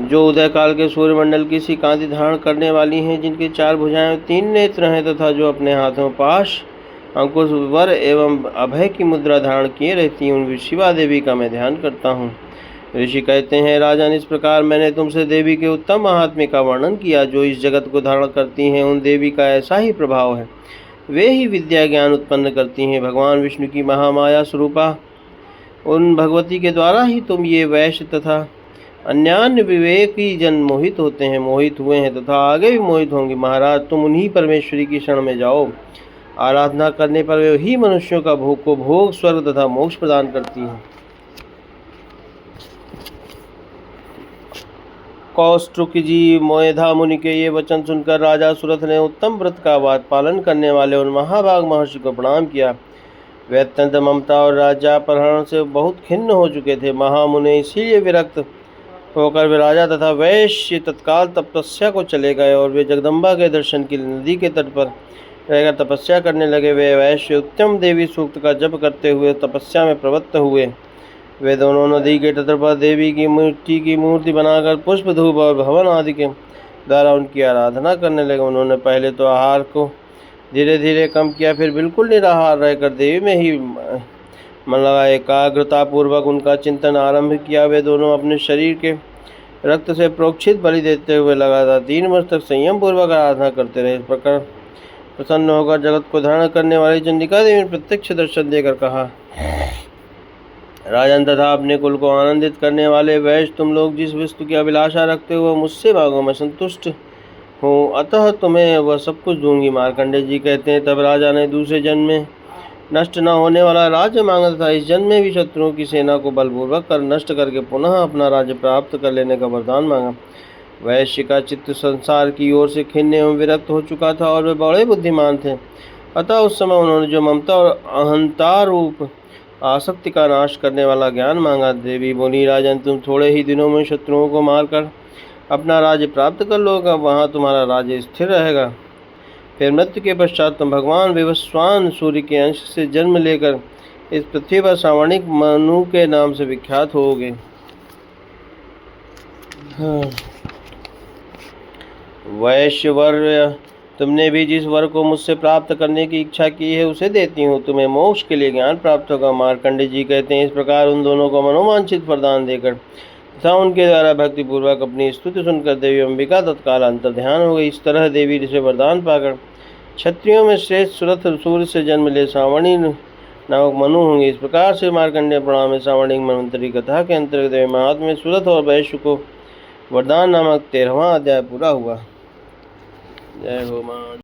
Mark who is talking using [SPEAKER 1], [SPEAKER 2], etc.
[SPEAKER 1] जो उदय काल के सूर्यमंडल की सी कांति धारण करने वाली हैं, जिनकी 4 भुजाएं और 3 नेत्र हैं, तथा जो अपने हाथों पाश, अंकुश, वर एवं अभय की मुद्रा धारण किए रहती हैं, उन शिवा देवी का मैं ध्यान करता हूँ। ऋषि कहते हैं, राजन, इस प्रकार मैंने तुमसे देवी के उत्तम महात्म्य का वर्णन किया। जो इस जगत को धारण करती हैं, उन देवी का ऐसा ही प्रभाव है। वे ही विद्या ज्ञान उत्पन्न करती हैं। भगवान विष्णु की महामाया स्वरूपा उन भगवती के द्वारा ही तुम ये वैश्य तथा अन्यान्य विवेकी जन मोहित हुए हैं तथा आगे भी मोहित होंगे। महाराज, तुम उन्हीं परमेश्वरी की शरण में जाओ। आराधना करने पर वे ही मनुष्यों का भोग, स्वर्ग तथा मोक्ष प्रदान करती हैं। कौष्टुक जी मोएधा मुनि के ये वचन सुनकर राजा सुरथ ने उत्तम व्रत का पालन करने वाले उन महाभाग महर्षि को प्रणाम किया। वे अत्यंत ममता और राज्यापहरण से बहुत खिन्न हो चुके थे। महामुनि इसीलिए विरक्त होकर वे राजा तथा वैश्य तत्काल तपस्या को चले गए और वे जगदम्बा के दर्शन के लिए नदी के तट पर रहकर तपस्या करने लगे। वे वैश्य उत्तम देवी सूक्त का जप करते हुए तपस्या में प्रवृत्त हुए। वे दोनों नदी के तट पर देवी की मिट्टी की मूर्ति बनाकर पुष्प, धूप और भवन आदि के द्वारा उनकी आराधना करने लगे। उन्होंने पहले तो आहार को धीरे धीरे कम किया, फिर बिल्कुल निराहार रहकर देवी में ही मन लगा एकाग्रता पूर्वक उनका चिंतन आरंभ किया। वे दोनों अपने शरीर के रक्त से प्रोक्षित बलि देते हुए लगातार 3 वर्ष तक संयम पूर्वक आराधना करते रहे। इस प्रकार प्रसन्न होकर जगत को धारण करने वाली चंडिका देवी ने प्रत्यक्ष दर्शन देकर कहा, राजन तथा अपने कुल को आनंदित करने वाले वैश्य, तुम लोग जिस वस्तु की अभिलाषा रखते हो मुझसे मांगो, मैं संतुष्ट हूँ, अतः तुम्हें वह सब कुछ दूंगी। मार्कंडेय जी कहते हैं, तब राजा ने दूसरे जन्म में नष्ट न होने वाला राज्य मांगा था। इस जन्म में भी शत्रुओं की सेना को बलपूर्वक कर नष्ट करके पुनः अपना राज्य प्राप्त कर लेने का वरदान मांगा। वैश्य का चित्त संसार की ओर से खिन्न एवं विरक्त हो चुका था और वे बड़े बुद्धिमान थे। अतः उस समय उन्होंने जो ममता और अहंता रूप आसक्ति का नाश करने वाला ज्ञान मांगा। देवी बोली, राजन, तुम थोड़े ही दिनों में शत्रुओं को मारकर अपना राज्य प्राप्त कर लोगे। वहाँ तुम्हारा राज्य स्थिर रहेगा। फिर मृत्यु के पश्चात तुम भगवान विवस्वान सूर्य के अंश से जन्म लेकर इस पृथ्वी पर सावर्णिक मनु के नाम से विख्यात होगे। वैश्यवर्य, तुमने भी जिस वर को मुझसे प्राप्त करने की इच्छा की है उसे देती हूँ। तुम्हें मोक्ष के लिए ज्ञान प्राप्त होगा। मार्कंडेय जी कहते हैं, इस प्रकार उन दोनों को मनोवांछित वरदान देकर तथा उनके द्वारा भक्तिपूर्वक अपनी स्तुति सुनकर देवी अंबिका तत्काल अंतर ध्यान हो गई। इस तरह देवी से वरदान पाकर क्षत्रियों में श्रेष्ठ सुरथ सूर्य से जन्म ले सावर्णी नामक मनु होंगे। इस प्रकार से मार्कंडेय पुराण में सावर्णिक मनवंतरी कथा के अंतर्गत देवी महात्म्य में सुरथ और वैश्य को वरदान नामक 13वां अध्याय पूरा हुआ। जय हो मां।